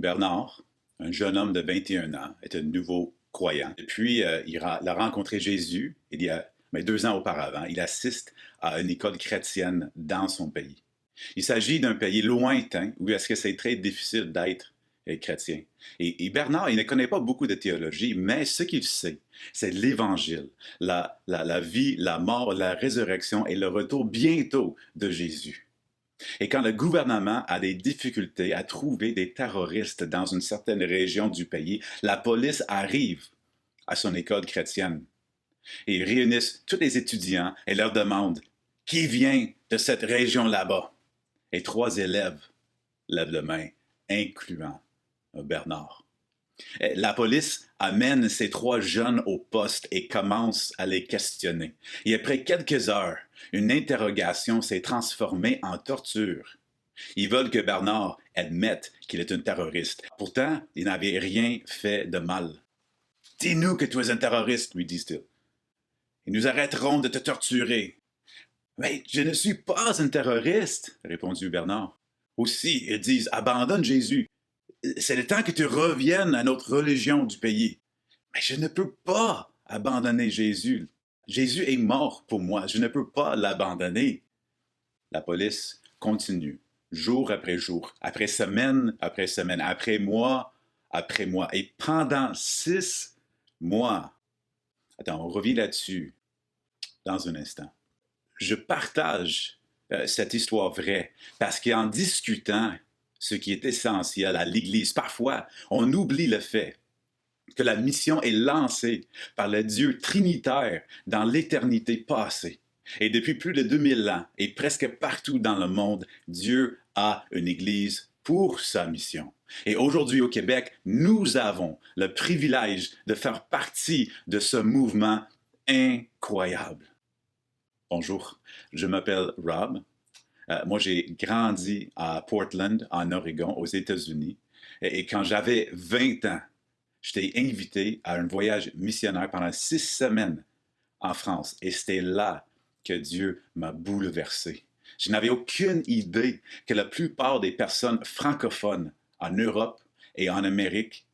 Bernard, un jeune homme de 21 ans, est un nouveau croyant. Depuis, il a rencontré Jésus il y a 2 ans auparavant. Il assiste à une école chrétienne dans son pays. Il s'agit d'un pays lointain où est-ce que c'est très difficile d'être chrétien. Et Bernard, il ne connaît pas beaucoup de théologie, mais ce qu'il sait, c'est l'Évangile, la vie, la mort, la résurrection et le retour bientôt de Jésus. Et quand le gouvernement a des difficultés à trouver des terroristes dans une certaine région du pays, la police arrive à son école chrétienne. Et ils réunissent tous les étudiants et leur demandent qui vient de cette région là-bas. Et 3 élèves lèvent la main, incluant Bernard. La police amène ces 3 jeunes au poste et commence à les questionner. Et après quelques heures, une interrogation s'est transformée en torture. Ils veulent que Bernard admette qu'il est un terroriste. Pourtant, il n'avait rien fait de mal. « Dis-nous que tu es un terroriste, lui disent-ils. Et nous arrêterons de te torturer. »« Mais je ne suis pas un terroriste, répondit Bernard. Aussi, ils disent « Abandonne Jésus. C'est le temps que tu reviennes à notre religion du pays. » Mais je ne peux pas abandonner Jésus. Jésus est mort pour moi. Je ne peux pas l'abandonner. La police continue, jour après jour, après semaine, après mois. Et pendant 6 mois, attends, on revient là-dessus dans un instant. Je partage cette histoire vraie parce qu'en discutant ce qui est essentiel à l'Église, parfois on oublie le fait que la mission est lancée par le Dieu trinitaire dans l'éternité passée. Et depuis plus de 2000 ans, et presque partout dans le monde, Dieu a une Église pour sa mission. Et aujourd'hui au Québec, nous avons le privilège de faire partie de ce mouvement incroyable. Bonjour, je m'appelle Rob. Moi, j'ai grandi à Portland, en Oregon, aux États-Unis. Et quand j'avais 20 ans, j'étais invité à un voyage missionnaire pendant 6 semaines en France. Et c'était là que Dieu m'a bouleversé. Je n'avais aucune idée que la plupart des personnes francophones en Europe et en Amérique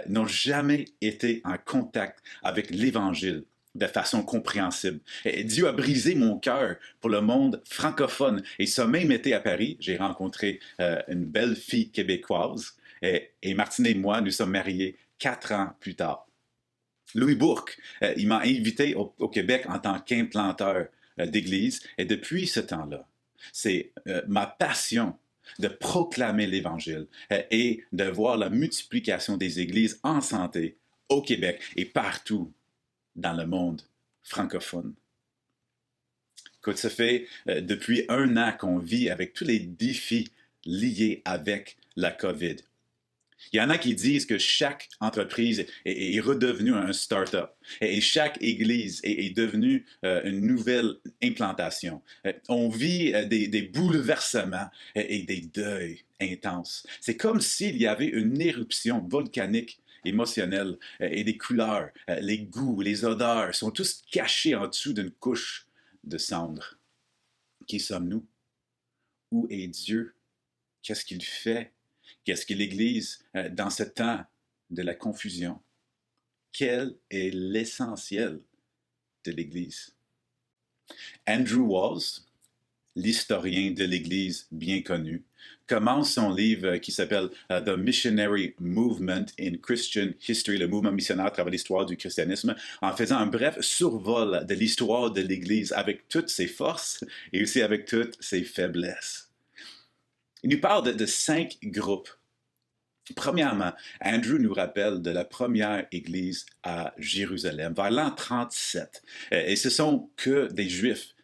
n'ont jamais été en contact avec l'Évangile de façon compréhensible. Et Dieu a brisé mon cœur pour le monde francophone. Et ce même été à Paris, j'ai rencontré une belle fille québécoise. Et Martine et moi, nous sommes mariés 4 ans plus tard. Louis Bourque, il m'a invité au Québec en tant qu'implanteur d'église. Et depuis ce temps-là, c'est ma passion de proclamer l'Évangile et de voir la multiplication des églises en santé au Québec et partout dans le monde francophone. Écoute, ça fait depuis 1 an qu'on vit avec tous les défis liés avec la COVID. Il y en a qui disent que chaque entreprise est redevenue un start-up et chaque église est devenue une nouvelle implantation. On vit des bouleversements et des deuils intenses. C'est comme s'il y avait une éruption volcanique émotionnelle et des couleurs, les goûts, les odeurs sont tous cachés en dessous d'une couche de cendres. Qui sommes-nous? Où est Dieu? Qu'est-ce qu'il fait? Qu'est-ce que l'Église dans ce temps de la confusion? Quel est l'essentiel de l'Église? Andrew Walls, l'historien de l'Église bien connu, commence son livre qui s'appelle The Missionary Movement in Christian History, le mouvement missionnaire à travers l'histoire du christianisme, en faisant un bref survol de l'histoire de l'Église avec toutes ses forces et aussi avec toutes ses faiblesses. Il nous parle de 5 groupes. Premièrement, Andrew nous rappelle de la première église à Jérusalem, vers l'an 37. Et ce sont que des Juifs.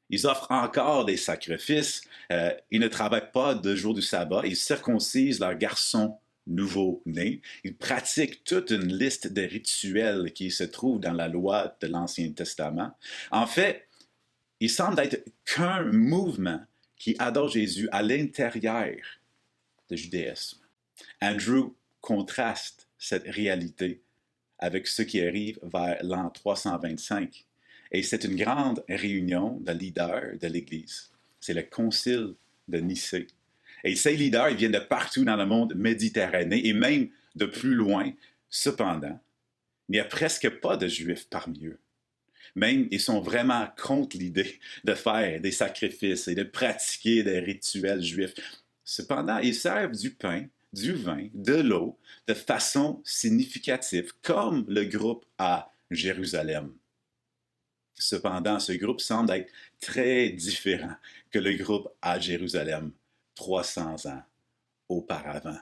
Ils offrent encore des sacrifices. Ils ne travaillent pas de jour du sabbat. Ils circoncisent leurs garçons nouveau-nés. Ils pratiquent toute une liste de rituels qui se trouvent dans la loi de l'Ancien Testament. En fait, il semble être qu'un mouvement qui adore Jésus à l'intérieur du judaïsme. Andrew contraste cette réalité avec ce qui arrive vers l'an 325. Et c'est une grande réunion de leaders de l'Église. C'est le concile de Nicée. Et ces leaders, ils viennent de partout dans le monde méditerranéen et même de plus loin. Cependant, il n'y a presque pas de Juifs parmi eux. Même, ils sont vraiment contre l'idée de faire des sacrifices et de pratiquer des rituels juifs. Cependant, ils servent du pain, du vin, de l'eau de façon significative, comme le groupe à Jérusalem. Cependant, ce groupe semble être très différent que le groupe à Jérusalem 300 ans auparavant.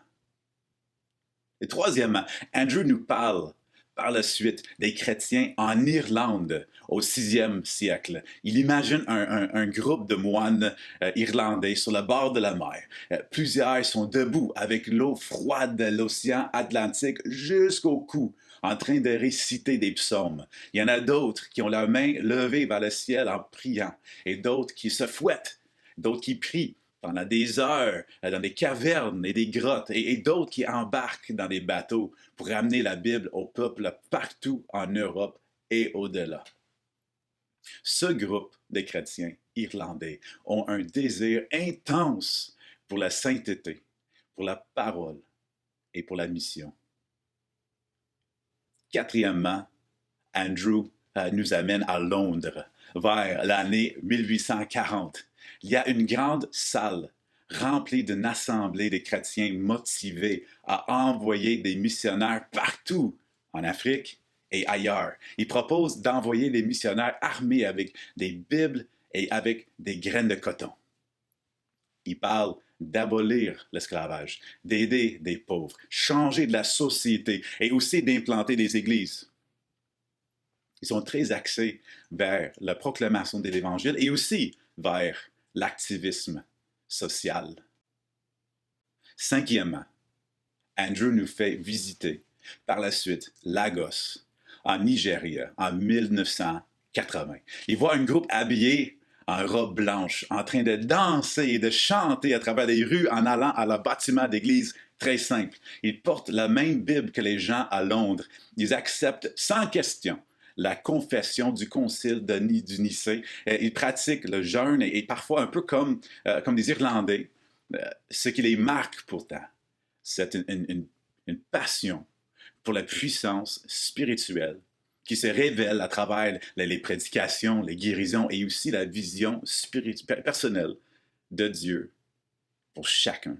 Et troisièmement, Andrew nous parle par la suite des chrétiens en Irlande au 6e siècle. Il imagine un groupe de moines irlandais sur le bord de la mer. Plusieurs sont debout avec l'eau froide de l'océan Atlantique jusqu'au cou, en train de réciter des psaumes. Il y en a d'autres qui ont leurs mains levées vers le ciel en priant, et d'autres qui se fouettent, d'autres qui prient pendant des heures dans des cavernes et des grottes, et d'autres qui embarquent dans des bateaux pour ramener la Bible au peuple partout en Europe et au-delà. Ce groupe de chrétiens irlandais ont un désir intense pour la sainteté, pour la parole et pour la mission. Quatrièmement, Andrew nous amène à Londres vers l'année 1840. Il y a une grande salle remplie d'une assemblée de chrétiens motivés à envoyer des missionnaires partout en Afrique et ailleurs. Il propose d'envoyer des missionnaires armés avec des Bibles et avec des graines de coton. Il parle d'abolir l'esclavage, d'aider des pauvres, changer de la société et aussi d'implanter des églises. Ils sont très axés vers la proclamation de l'Évangile et aussi vers l'activisme social. Cinquièmement, Andrew nous fait visiter par la suite Lagos, en Nigeria, en 1980. Il voit un groupe habillé en robe blanche, en train de danser et de chanter à travers les rues en allant à leur bâtiment d'église très simple. Ils portent la même Bible que les gens à Londres. Ils acceptent sans question la confession du concile du Nicée. Ils pratiquent le jeûne et parfois un peu comme des Irlandais. Ce qui les marque pourtant, c'est une passion pour la puissance spirituelle qui se révèle à travers les prédications, les guérisons et aussi la vision personnelle de Dieu pour chacun.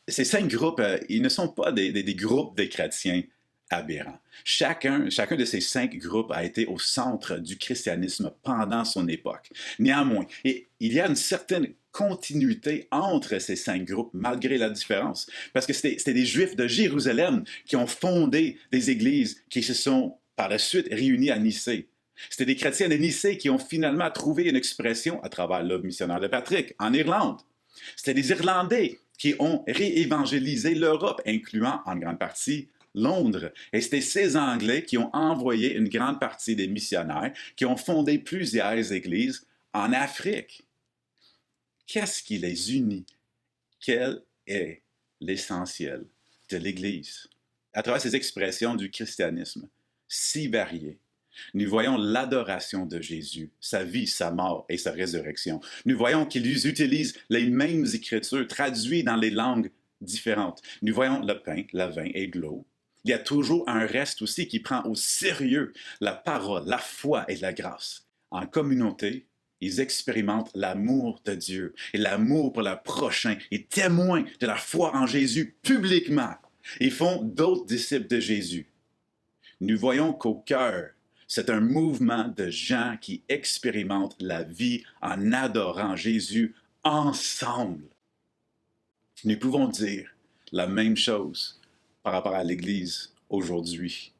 Ces 5 groupes, ils ne sont pas des groupes de chrétiens aberrants. Chacun de ces 5 groupes a été au centre du christianisme pendant son époque. Néanmoins, il y a une certaine continuité entre ces 5 groupes, malgré la différence. Parce que c'était des Juifs de Jérusalem qui ont fondé des églises qui se sont par la suite réunis à Nicée. C'était des chrétiens de Nicée qui ont finalement trouvé une expression à travers l'œuvre missionnaire de Patrick en Irlande. C'était des Irlandais qui ont réévangélisé l'Europe, incluant en grande partie Londres. Et c'était ces Anglais qui ont envoyé une grande partie des missionnaires, qui ont fondé plusieurs églises en Afrique. Qu'est-ce qui les unit? Quel est l'essentiel de l'Église? À travers ces expressions du christianisme si variées, nous voyons l'adoration de Jésus, sa vie, sa mort et sa résurrection. Nous voyons qu'ils utilisent les mêmes écritures traduites dans les langues différentes. Nous voyons le pain, le vin et de l'eau. Il y a toujours un reste aussi qui prend au sérieux la parole, la foi et la grâce. En communauté, ils expérimentent l'amour de Dieu et l'amour pour le prochain et témoignent de leur foi en Jésus publiquement. Ils font d'autres disciples de Jésus. Nous voyons qu'au cœur, c'est un mouvement de gens qui expérimentent la vie en adorant Jésus ensemble. Nous pouvons dire la même chose par rapport à l'Église aujourd'hui.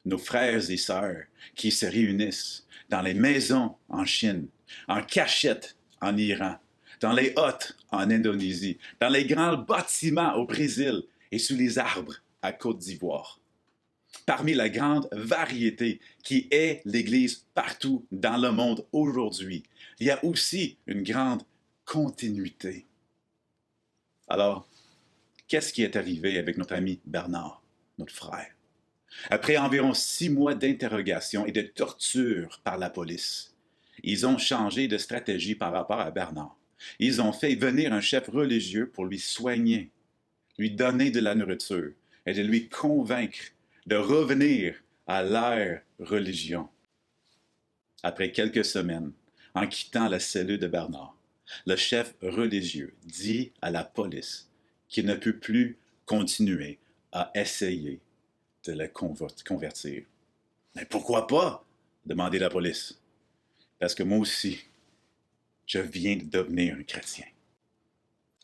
Nos frères et sœurs qui se réunissent dans les maisons en Chine, en cachette en Iran, dans les huttes en Indonésie, dans les grands bâtiments au Brésil et sous les arbres à Côte d'Ivoire. Parmi la grande variété qui est l'Église partout dans le monde aujourd'hui, il y a aussi une grande continuité. Alors, qu'est-ce qui est arrivé avec notre ami Bernard, notre frère? Après environ 6 mois d'interrogation et de torture par la police, ils ont changé de stratégie par rapport à Bernard. Ils ont fait venir un chef religieux pour lui soigner, lui donner de la nourriture et de lui convaincre de revenir à leur religion. Après quelques semaines, en quittant la cellule de Bernard, le chef religieux dit à la police qu'il ne peut plus continuer à essayer de le convertir. Mais pourquoi pas? Demandait la police. Parce que moi aussi, je viens de devenir un chrétien.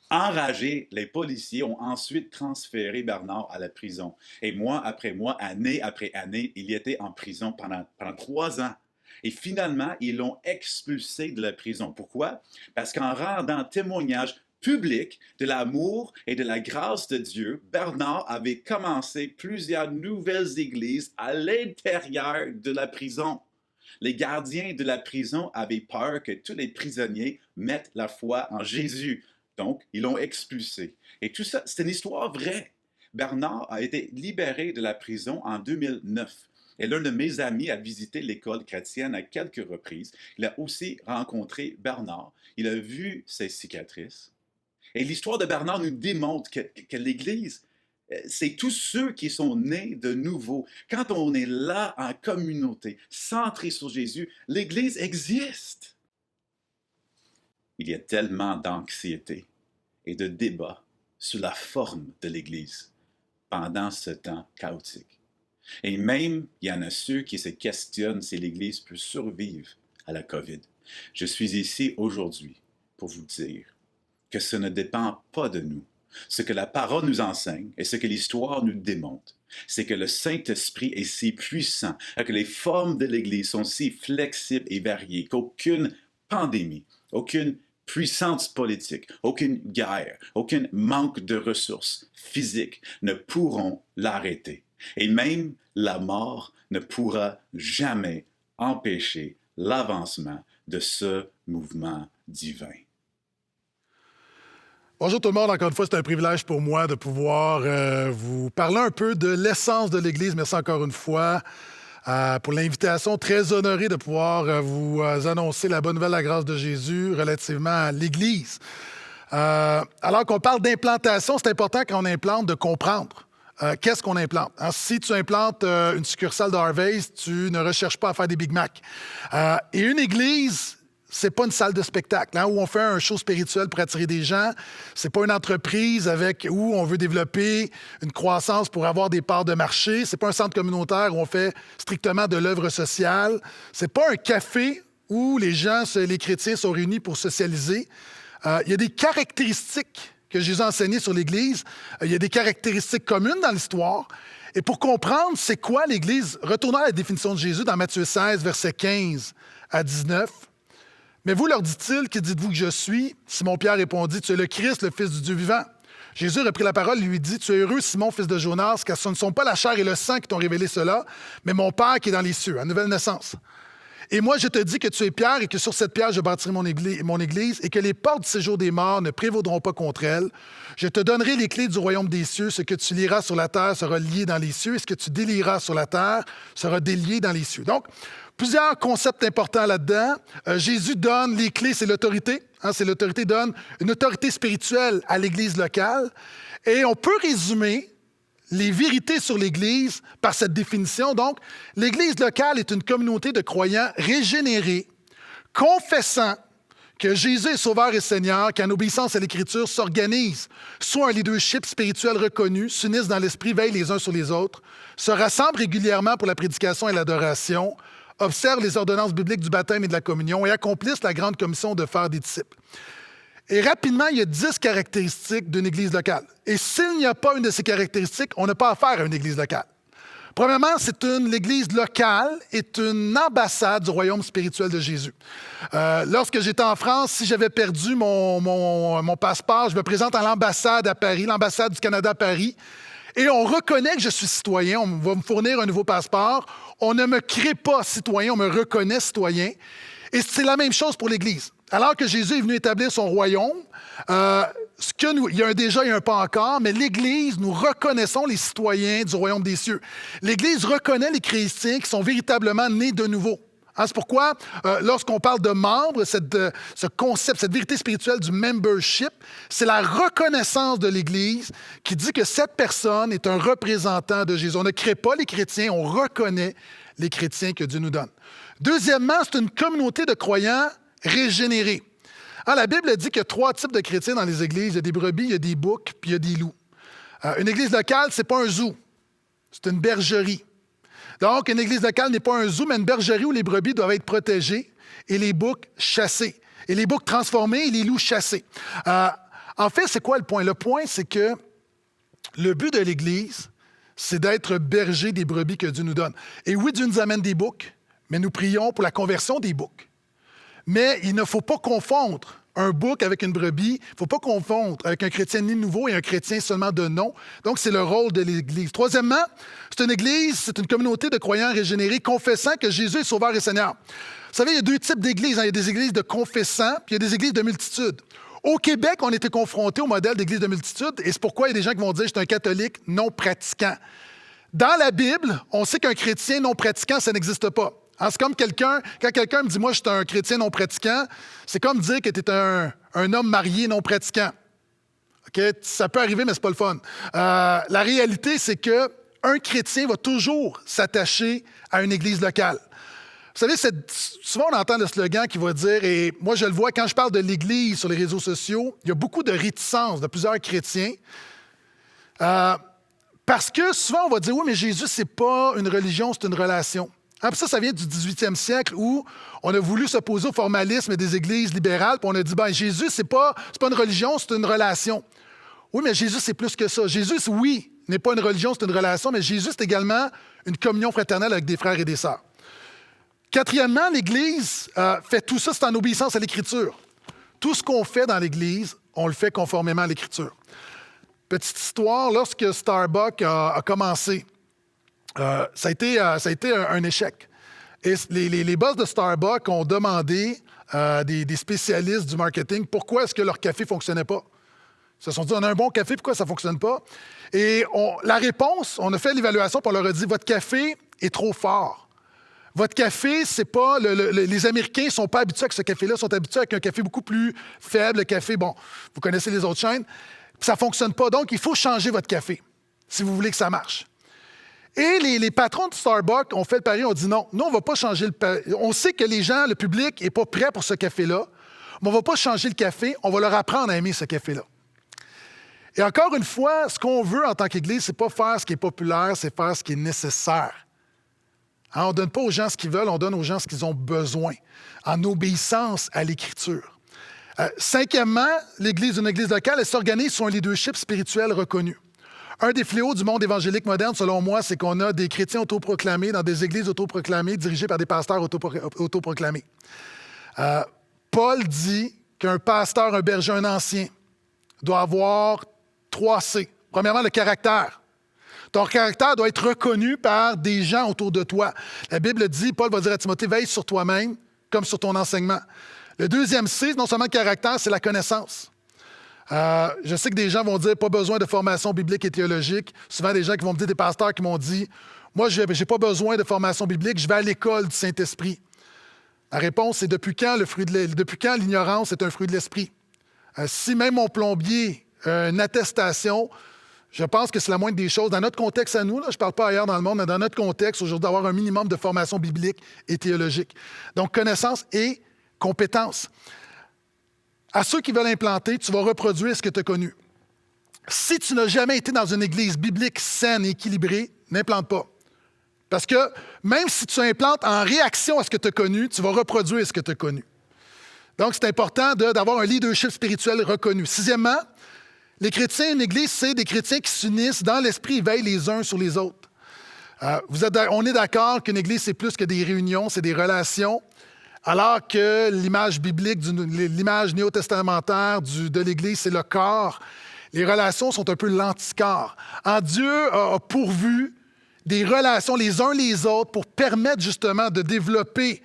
Enragés, les policiers ont ensuite transféré Bernard à la prison. Et mois après mois, année après année, il était en prison pendant 3 ans. Et finalement, ils l'ont expulsé de la prison. Pourquoi? Parce qu'en rendant témoignage public de l'amour et de la grâce de Dieu, Bernard avait commencé plusieurs nouvelles églises à l'intérieur de la prison. Les gardiens de la prison avaient peur que tous les prisonniers mettent la foi en Jésus. Donc, ils l'ont expulsé. Et tout ça, c'est une histoire vraie. Bernard a été libéré de la prison en 2009. Et l'un de mes amis a visité l'école chrétienne à quelques reprises. Il a aussi rencontré Bernard. Il a vu ses cicatrices. Et l'histoire de Bernard nous démontre que l'Église, c'est tous ceux qui sont nés de nouveau. Quand on est là en communauté, centré sur Jésus, l'Église existe. Il y a tellement d'anxiété et de débat sur la forme de l'Église pendant ce temps chaotique. Et même, il y en a ceux qui se questionnent si l'Église peut survivre à la COVID. Je suis ici aujourd'hui pour vous dire que ce ne dépend pas de nous. Ce que la parole nous enseigne et ce que l'histoire nous démontre, c'est que le Saint-Esprit est si puissant, que les formes de l'Église sont si flexibles et variées qu'aucune pandémie, aucune puissance politique, aucune guerre, aucun manque de ressources physiques ne pourront l'arrêter. Et même la mort ne pourra jamais empêcher l'avancement de ce mouvement divin. Bonjour tout le monde, encore une fois, c'est un privilège pour moi de pouvoir vous parler un peu de l'essence de l'Église. Merci encore une fois pour l'invitation. Très honoré de pouvoir vous annoncer la bonne nouvelle de la grâce de Jésus relativement à l'Église. Alors qu'on parle d'implantation, c'est important quand on implante de comprendre. Qu'est-ce qu'on implante? Hein, si tu implantes une succursale de Harvey's, tu ne recherches pas à faire des Big Mac. Et une église, c'est pas une salle de spectacle où on fait un show spirituel pour attirer des gens. C'est pas une entreprise où on veut développer une croissance pour avoir des parts de marché. C'est pas un centre communautaire où on fait strictement de l'œuvre sociale. C'est pas un café où les chrétiens sont réunis pour socialiser. Il y a des caractéristiques que Jésus a enseigné sur l'Église. Il y a des caractéristiques communes dans l'histoire. Et pour comprendre c'est quoi l'Église, retournons à la définition de Jésus dans Matthieu 16, versets 15 à 19. « Mais vous, leur dit-il, qui dites-vous que je suis? Simon-Pierre répondit, tu es le Christ, le Fils du Dieu vivant. Jésus reprit la parole et lui dit, tu es heureux, Simon, fils de Jonas, car ce ne sont pas la chair et le sang qui t'ont révélé cela, mais mon Père qui est dans les cieux, à nouvelle naissance. Et moi, je te dis que tu es Pierre et que sur cette pierre, je bâtirai mon église et que les portes du séjour des morts ne prévaudront pas contre elle. Je te donnerai les clés du royaume des cieux. Ce que tu lieras sur la terre sera lié dans les cieux et ce que tu délieras sur la terre sera délié dans les cieux. » Donc, plusieurs concepts importants là-dedans. Jésus donne les clés, c'est l'autorité. C'est l'autorité, donne une autorité spirituelle à l'Église locale. Et on peut résumer les vérités sur l'Église par cette définition. Donc, l'Église locale est une communauté de croyants régénérés, confessant que Jésus est Sauveur et Seigneur, qu'en obéissance à l'Écriture s'organisent, soit un leadership spirituel reconnu, s'unissent dans l'esprit, veillent les uns sur les autres, se rassemblent régulièrement pour la prédication et l'adoration, observent les ordonnances bibliques du baptême et de la communion et accomplissent la grande commission de faire des disciples. Et rapidement, il y a 10 caractéristiques d'une église locale. Et s'il n'y a pas une de ces caractéristiques, on n'a pas affaire à une église locale. Premièrement, l'église locale est une ambassade du royaume spirituel de Jésus. Lorsque j'étais en France, si j'avais perdu mon passeport, je me présente à l'ambassade à Paris, l'ambassade du Canada à Paris, et on reconnaît que je suis citoyen, on va me fournir un nouveau passeport. On ne me crée pas citoyen, on me reconnaît citoyen. Et c'est la même chose pour l'Église. Alors que Jésus est venu établir son royaume, il y a un déjà et un pas encore, mais l'Église, nous reconnaissons les citoyens du royaume des cieux. L'Église reconnaît les chrétiens qui sont véritablement nés de nouveau. C'est pourquoi, lorsqu'on parle de membres, ce concept, cette vérité spirituelle du membership, c'est la reconnaissance de l'Église qui dit que cette personne est un représentant de Jésus. On ne crée pas les chrétiens, on reconnaît les chrétiens que Dieu nous donne. Deuxièmement, c'est une communauté de croyants régénérés. La Bible dit qu'il y a 3 types de chrétiens dans les églises. Il y a des brebis, il y a des boucs, puis il y a des loups. Une église locale, ce n'est pas un zoo, c'est une bergerie. Donc, une église locale n'est pas un zoo, mais une bergerie où les brebis doivent être protégées et les boucs chassés. Et les boucs transformés et les loups chassés. En fait, c'est quoi le point? Le point, c'est que le but de l'Église, c'est d'être berger des brebis que Dieu nous donne. Et oui, Dieu nous amène des boucs, mais nous prions pour la conversion des boucs. Mais il ne faut pas confondre un bouc avec une brebis. Il ne faut pas confondre avec un chrétien né nouveau et un chrétien seulement de nom. Donc, c'est le rôle de l'Église. Troisièmement, c'est une Église, c'est une communauté de croyants régénérés confessant que Jésus est Sauveur et Seigneur. Vous savez, il y a 2 types d'églises. Il y a des églises de confessants, puis il y a des églises de multitude. Au Québec, on était confronté au modèle d'église de multitude, et c'est pourquoi il y a des gens qui vont dire « je suis un catholique non pratiquant ». Dans la Bible, on sait qu'un chrétien non pratiquant, ça n'existe pas. C'est comme quand quelqu'un me dit « moi, je suis un chrétien non pratiquant », c'est comme dire que tu es un homme marié non pratiquant. Okay? Ça peut arriver, mais ce n'est pas le fun. La réalité, c'est qu'un chrétien va toujours s'attacher à une église locale. Vous savez, souvent on entend le slogan qui va dire, et moi je le vois quand je parle de l'Église sur les réseaux sociaux, il y a beaucoup de réticence de plusieurs chrétiens. Parce que souvent on va dire, oui, mais Jésus, c'est pas une religion, c'est une relation. Puis ça vient du 18e siècle où on a voulu s'opposer au formalisme des églises libérales, puis on a dit, Jésus, c'est pas une religion, c'est une relation. Oui, mais Jésus, c'est plus que ça. Jésus, oui, n'est pas une religion, c'est une relation, mais Jésus, c'est également une communion fraternelle avec des frères et des sœurs. Quatrièmement, l'Église fait tout ça, c'est en obéissance à l'Écriture. Tout ce qu'on fait dans l'Église, on le fait conformément à l'Écriture. Petite histoire, lorsque Starbucks a commencé, ça a été un échec. Et les boss de Starbucks ont demandé des spécialistes du marketing pourquoi est-ce que leur café ne fonctionnait pas. Ils se sont dit, on a un bon café, pourquoi ça ne fonctionne pas? Et la réponse, on a fait l'évaluation, puis on leur a dit, votre café est trop fort. Votre café, c'est pas... les Américains ne sont pas habitués avec ce café-là, sont habitués avec un café beaucoup plus faible. Le café, vous connaissez les autres chaînes. Ça ne fonctionne pas. Donc, il faut changer votre café si vous voulez que ça marche. Et les patrons de Starbucks ont fait le pari, ont dit non, nous, on ne va pas changer le pari. On sait que les gens, le public, n'est pas prêt pour ce café-là, mais on ne va pas changer le café, on va leur apprendre à aimer ce café-là. Et encore une fois, ce qu'on veut en tant qu'Église, ce n'est pas faire ce qui est populaire, c'est faire ce qui est nécessaire. On ne donne pas aux gens ce qu'ils veulent, on donne aux gens ce qu'ils ont besoin, en obéissance à l'Écriture. Cinquièmement, l'Église, une Église locale, elle s'organise sur un leadership spirituel reconnu. Un des fléaux du monde évangélique moderne, selon moi, c'est qu'on a des chrétiens autoproclamés dans des églises autoproclamées, dirigées par des pasteurs autoproclamés. Paul dit qu'un pasteur, un berger, un ancien, doit avoir 3 C. Premièrement, le caractère. Ton caractère doit être reconnu par des gens autour de toi. La Bible dit, Paul va dire à Timothée, veille sur toi-même comme sur ton enseignement. Le deuxième C, non seulement le caractère, c'est la connaissance. Je sais que des gens vont dire, pas besoin de formation biblique et théologique. Souvent, des gens qui vont me dire, des pasteurs qui m'ont dit, moi, je n'ai pas besoin de formation biblique, je vais à l'école du Saint-Esprit. La réponse, c'est depuis quand l'ignorance est un fruit de l'esprit? Si même mon plombier a une attestation, je pense que c'est la moindre des choses. Dans notre contexte à nous, je ne parle pas ailleurs dans le monde, mais dans notre contexte, aujourd'hui, d'avoir un minimum de formation biblique et théologique. Donc, connaissance et compétence. À ceux qui veulent implanter, tu vas reproduire ce que tu as connu. Si tu n'as jamais été dans une église biblique saine et équilibrée, n'implante pas. Parce que même si tu implantes en réaction à ce que tu as connu, tu vas reproduire ce que tu as connu. Donc, c'est important d'avoir un leadership spirituel reconnu. Sixièmement, les chrétiens, une église, c'est des chrétiens qui s'unissent dans l'esprit et veillent les uns sur les autres. On est d'accord qu'une église, c'est plus que des réunions, c'est des relations, alors que l'image biblique, l'image néo-testamentaire de l'église, c'est le corps. Les relations sont un peu l'anticorps. Dieu a pourvu des relations les uns les autres pour permettre justement de développer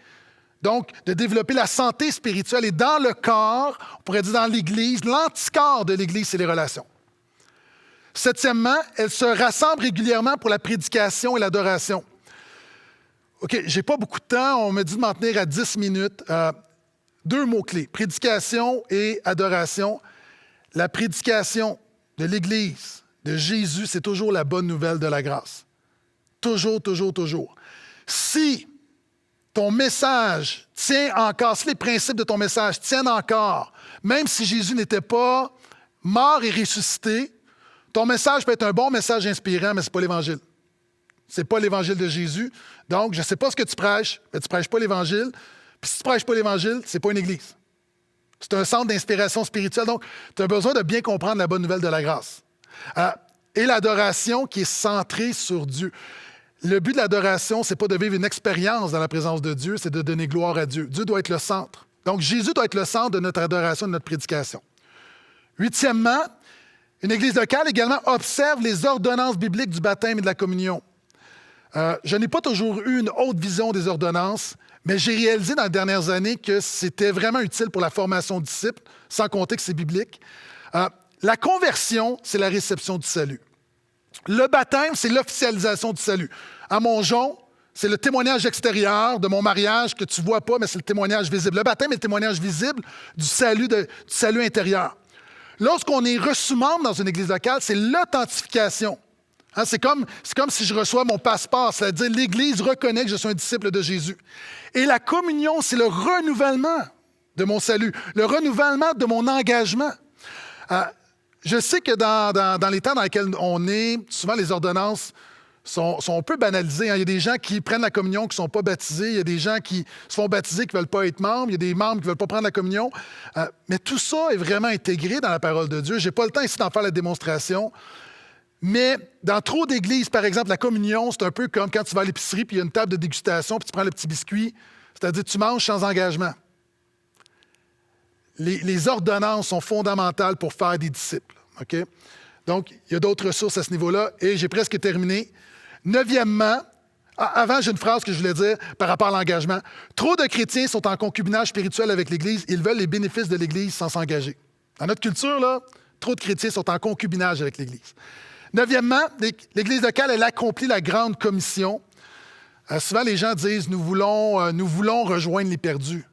la santé spirituelle. Et dans le corps, on pourrait dire dans l'Église, l'anticorps de l'Église, c'est les relations. Septièmement, elles se rassemblent régulièrement pour la prédication et l'adoration. OK, j'ai pas beaucoup de temps. On me dit de m'en tenir à 10 minutes. 2 mots-clés, prédication et adoration. La prédication de l'Église, de Jésus, c'est toujours la bonne nouvelle de la grâce. Toujours, toujours, toujours. Si ton message tient encore, si les principes de ton message tiennent encore, même si Jésus n'était pas mort et ressuscité, ton message peut être un bon message inspirant, mais ce n'est pas l'Évangile. Ce n'est pas l'Évangile de Jésus. Donc, je ne sais pas ce que tu prêches, mais tu ne prêches pas l'Évangile. Puis si tu ne prêches pas l'Évangile, ce n'est pas une Église. C'est un centre d'inspiration spirituelle. Donc, tu as besoin de bien comprendre la bonne nouvelle de la grâce. Et l'adoration qui est centrée sur Dieu. Le but de l'adoration, ce n'est pas de vivre une expérience dans la présence de Dieu, c'est de donner gloire à Dieu. Dieu doit être le centre. Donc, Jésus doit être le centre de notre adoration, de notre prédication. 8e, une Église locale également observe les ordonnances bibliques du baptême et de la communion. Je n'ai pas toujours eu une haute vision des ordonnances, mais j'ai réalisé dans les dernières années que c'était vraiment utile pour la formation de disciples, sans compter que c'est biblique. La conversion, c'est la réception du salut. Le baptême, c'est l'officialisation du salut. À Mongeon, c'est le témoignage extérieur de mon mariage que tu ne vois pas, mais c'est le témoignage visible. Le baptême est le témoignage visible du salut intérieur. Lorsqu'on est reçu membre dans une église locale, c'est l'authentification. Hein, c'est comme si je reçois mon passeport, c'est-à-dire l'Église reconnaît que je suis un disciple de Jésus. Et la communion, c'est le renouvellement de mon salut, le renouvellement de mon engagement. Je sais que dans les temps dans lesquels on est, souvent les ordonnances sont un peu banalisées. Hein. Il y a des gens qui prennent la communion qui ne sont pas baptisés. Il y a des gens qui se font baptiser qui ne veulent pas être membres. Il y a des membres qui ne veulent pas prendre la communion. Mais tout ça est vraiment intégré dans la parole de Dieu. Je n'ai pas le temps ici d'en faire la démonstration. Mais dans trop d'églises, par exemple, la communion, c'est un peu comme quand tu vas à l'épicerie puis il y a une table de dégustation puis tu prends le petit biscuit. C'est-à-dire que tu manges sans engagement. Les ordonnances sont fondamentales pour faire des disciples. Okay? Donc, il y a d'autres ressources à ce niveau-là. Et j'ai presque terminé. 9e, avant, j'ai une phrase que je voulais dire par rapport à l'engagement. Trop de chrétiens sont en concubinage spirituel avec l'Église. Ils veulent les bénéfices de l'Église sans s'engager. Dans notre culture, là, trop de chrétiens sont en concubinage avec l'Église. 9e, l'Église locale, elle accomplit la grande commission. Souvent, les gens disent, nous voulons rejoindre les perdus.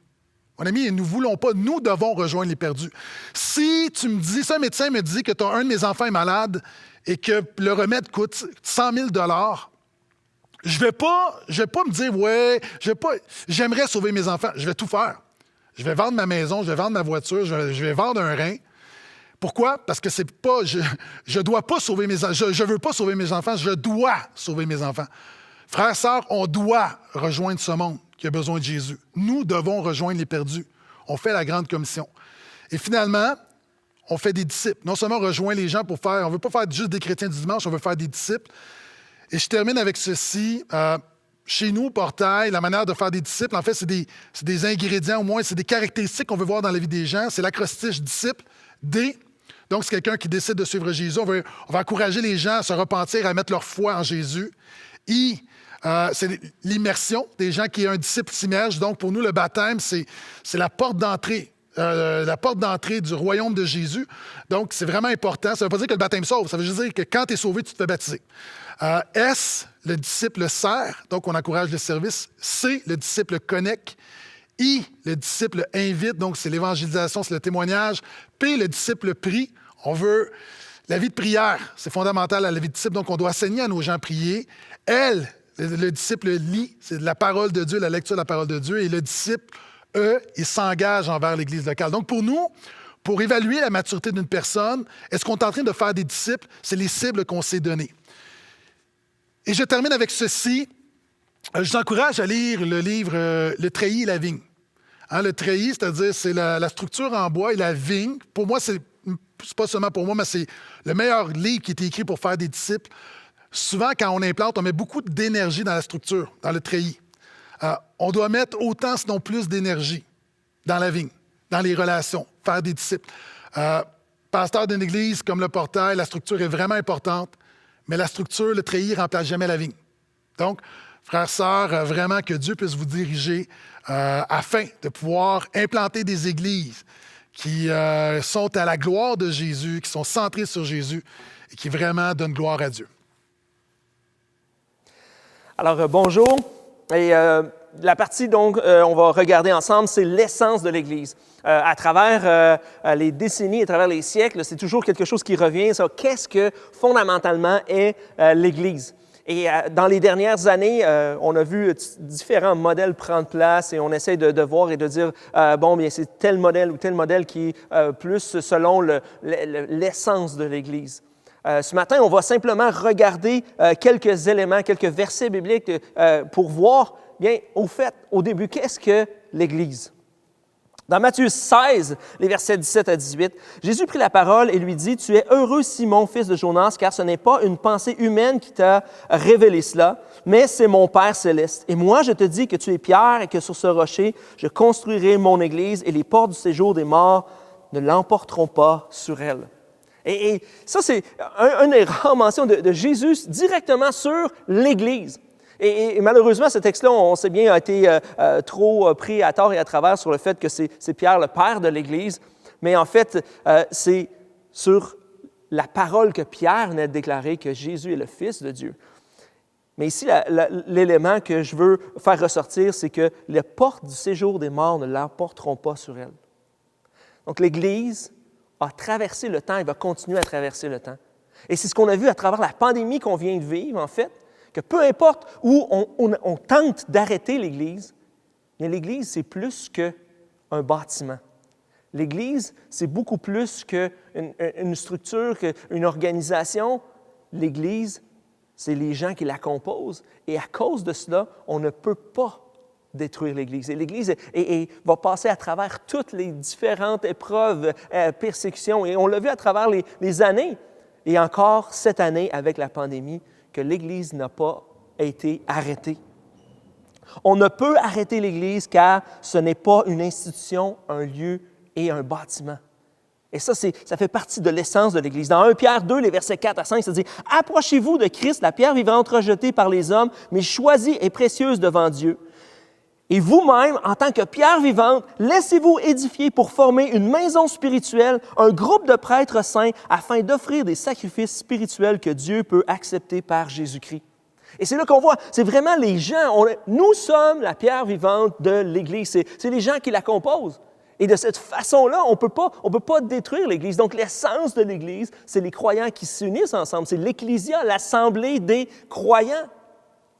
Mon ami, nous ne voulons pas, nous devons rejoindre les perdus. Si tu me dis, si un médecin me dit que un de mes enfants est malade et que le remède coûte 100 000 je vais pas me dire, ouais, j'aimerais sauver mes enfants. Je vais tout faire. Je vais vendre ma maison, je vais vendre ma voiture, je vais vendre un rein. Pourquoi? Parce que c'est pas, je dois pas sauver mes enfants. Je veux pas sauver mes enfants, je dois sauver mes enfants. Frères, sœurs, on doit rejoindre ce monde qui a besoin de Jésus. Nous devons rejoindre les perdus. On fait la grande commission. Et finalement, on fait des disciples. Non seulement on rejoint les gens pour faire, on ne veut pas faire juste des chrétiens du dimanche, on veut faire des disciples. Et je termine avec ceci. Chez nous, au Portail, la manière de faire des disciples, en fait, c'est des ingrédients, au moins, c'est des caractéristiques qu'on veut voir dans la vie des gens. C'est l'acrostiche disciple, D. Donc, c'est quelqu'un qui décide de suivre Jésus. On va encourager les gens à se repentir, à mettre leur foi en Jésus. I, c'est l'immersion. Des gens qui ont un disciple s'immergent. Donc, pour nous, le baptême, c'est la porte d'entrée. La porte d'entrée du royaume de Jésus. Donc, c'est vraiment important. Ça ne veut pas dire que le baptême sauve. Ça veut juste dire que quand tu es sauvé, tu te fais baptiser. S, le disciple sert. Donc, on encourage le service. C, le disciple connecte. I, le disciple invite. Donc, c'est l'évangélisation, c'est le témoignage. P, le disciple prie. On veut la vie de prière. C'est fondamental à la vie de disciple. Donc, on doit enseigner à nos gens à prier. L, le disciple lit. C'est la parole de Dieu, la lecture de la parole de Dieu. Et le disciple il s'engage envers l'Église locale. Donc, pour nous, pour évaluer la maturité d'une personne, est-ce qu'on est en train de faire des disciples? C'est les cibles qu'on s'est données. Et je termine avec ceci. Je vous encourage à lire le livre « Le treillis et la vigne ». Hein, le treillis, c'est-à-dire c'est la structure en bois et la vigne. Pour moi, c'est pas seulement pour moi, mais c'est le meilleur livre qui a été écrit pour faire des disciples. Souvent, quand on implante, on met beaucoup d'énergie dans la structure, dans le treillis. On doit mettre autant, sinon plus, d'énergie dans la vigne, dans les relations, faire des disciples. Pasteur d'une église comme le Portail, la structure est vraiment importante, mais la structure, le treillis, ne remplace jamais la vigne. Donc, frères, sœurs, vraiment que Dieu puisse vous diriger afin de pouvoir implanter des églises qui sont à la gloire de Jésus, qui sont centrées sur Jésus et qui vraiment donnent gloire à Dieu. Alors, bonjour. Et la partie, donc, on va regarder ensemble, c'est l'essence de l'Église. À travers les décennies, à travers les siècles, c'est toujours quelque chose qui revient. Ça, qu'est-ce que, fondamentalement, est l'Église? Et dans les dernières années, on a vu différents modèles prendre place et on essaie de voir et de dire, bon, bien, c'est tel modèle ou tel modèle qui est plus selon l'essence de l'Église. Ce matin, on va simplement regarder quelques éléments, quelques versets bibliques pour voir, bien, au fait, au début, qu'est-ce que l'Église? Dans Matthieu 16, les versets 17 à 18, Jésus prit la parole et lui dit, « Tu es heureux, Simon, fils de Jonas, car ce n'est pas une pensée humaine qui t'a révélé cela, mais c'est mon Père céleste. Et moi, je te dis que tu es Pierre et que sur ce rocher, je construirai mon Église et les portes du séjour des morts ne l'emporteront pas sur elle. » Et ça, c'est une des rares mentions de Jésus directement sur l'Église. Et malheureusement, ce texte-là, on sait bien, a été trop pris à tort et à travers sur le fait que c'est Pierre, le père de l'Église. Mais en fait, c'est sur la parole que Pierre venait de déclarer que Jésus est le Fils de Dieu. Mais ici, l'élément que je veux faire ressortir, c'est que les portes du séjour des morts ne l'emporteront pas sur elle. Donc, l'Église a traversé le temps et va continuer à traverser le temps. Et c'est ce qu'on a vu à travers la pandémie qu'on vient de vivre, en fait, que peu importe où on tente d'arrêter l'Église, mais l'Église, c'est plus qu'un bâtiment. L'Église, c'est beaucoup plus qu'une structure, qu'une organisation. L'Église, c'est les gens qui la composent. Et à cause de cela, on ne peut pas détruire l'Église. Et l'Église va passer à travers toutes les différentes épreuves, persécutions. Et on l'a vu à travers les années. Et encore cette année, avec la pandémie, que l'Église n'a pas été arrêtée. On ne peut arrêter l'Église car ce n'est pas une institution, un lieu et un bâtiment. Et ça fait partie de l'essence de l'Église. Dans 1 Pierre 2, les versets 4 à 5, ça dit « Approchez-vous de Christ, la pierre vivante rejetée par les hommes, mais choisie et précieuse devant Dieu. Et vous-même, en tant que pierre vivante, laissez-vous édifier pour former une maison spirituelle, un groupe de prêtres saints, afin d'offrir des sacrifices spirituels que Dieu peut accepter par Jésus-Christ. » Et c'est là qu'on voit, c'est vraiment les gens, nous sommes la pierre vivante de l'Église, c'est les gens qui la composent. Et de cette façon-là, on peut pas détruire l'Église. Donc l'essence de l'Église, c'est les croyants qui s'unissent ensemble, c'est l'Ecclésia, l'assemblée des croyants.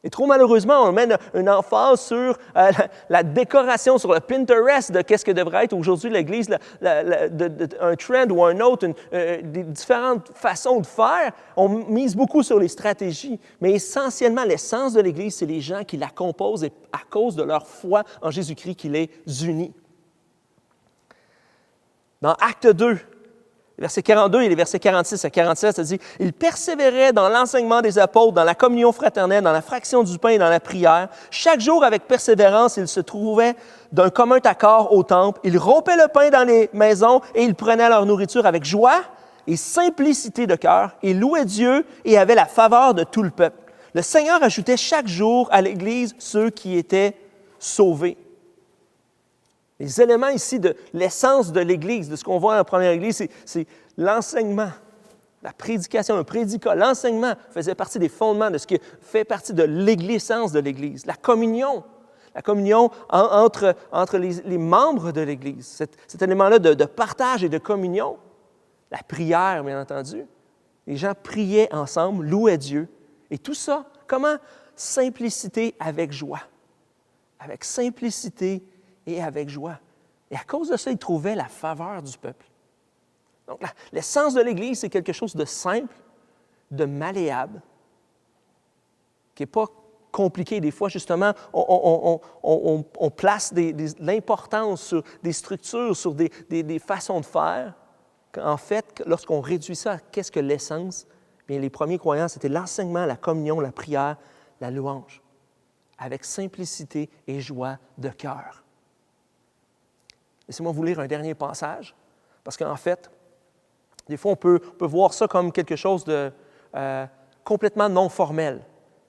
Et trop malheureusement, on met une emphase sur la décoration, sur le Pinterest de qu'est-ce que devrait être aujourd'hui l'Église, un trend ou un autre, des différentes façons de faire. On mise beaucoup sur les stratégies, mais essentiellement, l'essence de l'Église, c'est les gens qui la composent et à cause de leur foi en Jésus-Christ qui les unit. Dans Acte 2, les versets 42 et les versets 46 à 47, ça dit « Ils persévéraient dans l'enseignement des apôtres, dans la communion fraternelle, dans la fraction du pain et dans la prière. Chaque jour, avec persévérance, ils se trouvaient d'un commun accord au temple. Ils rompaient le pain dans les maisons et ils prenaient leur nourriture avec joie et simplicité de cœur. Ils louaient Dieu et avaient la faveur de tout le peuple. Le Seigneur ajoutait chaque jour à l'Église ceux qui étaient sauvés. » Les éléments ici de l'essence de l'Église, de ce qu'on voit dans la première Église, c'est l'enseignement, la prédication, un prédicat. L'enseignement faisait partie des fondements de ce qui fait partie de l'essence de l'Église. La communion entre les membres de l'Église, cet élément-là de partage et de communion. La prière, bien entendu. Les gens priaient ensemble, louaient Dieu. Et tout ça, comment? Simplicité avec joie. Avec simplicité et avec joie. Et à cause de ça, ils trouvaient la faveur du peuple. Donc, l'essence de l'Église, c'est quelque chose de simple, de malléable, qui n'est pas compliqué. Des fois, justement, on place l'importance sur des structures, sur des façons de faire. En fait, lorsqu'on réduit ça à qu'est-ce que l'essence, bien, les premiers croyants, c'était l'enseignement, la communion, la prière, la louange, avec simplicité et joie de cœur. Laissez-moi vous lire un dernier passage, parce qu'en fait, des fois, on peut voir ça comme quelque chose de complètement non formel,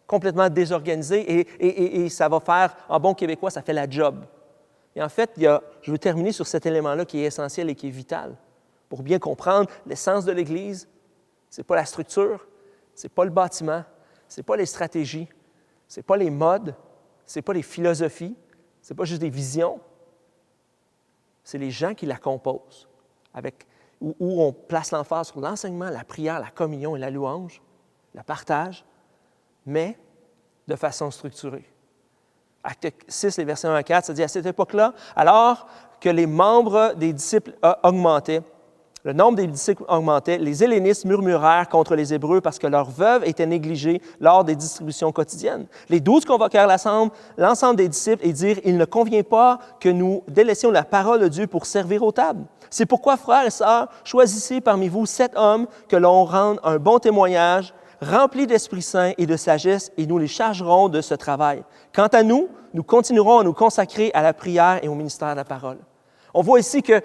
complètement désorganisé, et ça va faire, en bon québécois, ça fait la job. Et en fait, je veux terminer sur cet élément-là qui est essentiel et qui est vital. Pour bien comprendre l'essence de l'Église, ce n'est pas la structure, ce n'est pas le bâtiment, ce n'est pas les stratégies, ce n'est pas les modes, ce n'est pas les philosophies, ce n'est pas juste des visions, c'est les gens qui la composent, où on place l'emphase sur l'enseignement, la prière, la communion et la louange, le partage, mais de façon structurée. Acte 6, les versets 1 à 4, ça dit, à cette époque-là, alors que les membres des disciples augmentaient, le nombre des disciples augmentait, les Hellénistes murmurèrent contre les Hébreux parce que leurs veuves étaient négligées lors des distributions quotidiennes. Les 12 convoquèrent l'ensemble des disciples et dirent, « Il ne convient pas que nous délaissions la parole de Dieu pour servir aux tables. C'est pourquoi, frères et sœurs, choisissez parmi vous 7 hommes que l'on rende un bon témoignage, remplis d'Esprit Saint et de sagesse, et nous les chargerons de ce travail. Quant à nous, nous continuerons à nous consacrer à la prière et au ministère de la parole. » On voit ici que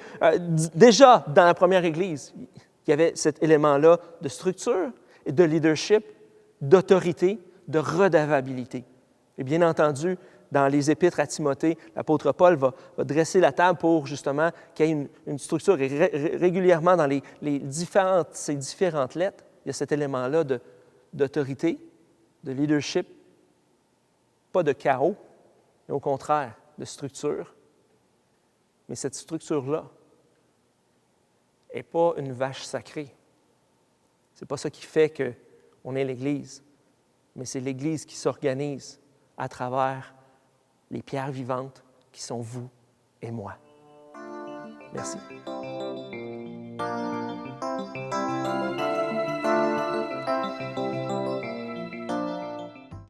déjà dans la première Église, il y avait cet élément-là de structure, de leadership, d'autorité, de redevabilité. Et bien entendu, dans les épîtres à Timothée, l'apôtre Paul va dresser la table pour justement qu'il y ait une structure. Et régulièrement dans ces différentes lettres, il y a cet élément-là d'autorité, de leadership, pas de chaos, mais au contraire, de structure. Mais cette structure-là n'est pas une vache sacrée. Ce n'est pas ça qui fait qu'on est l'Église, mais c'est l'Église qui s'organise à travers les pierres vivantes qui sont vous et moi. Merci.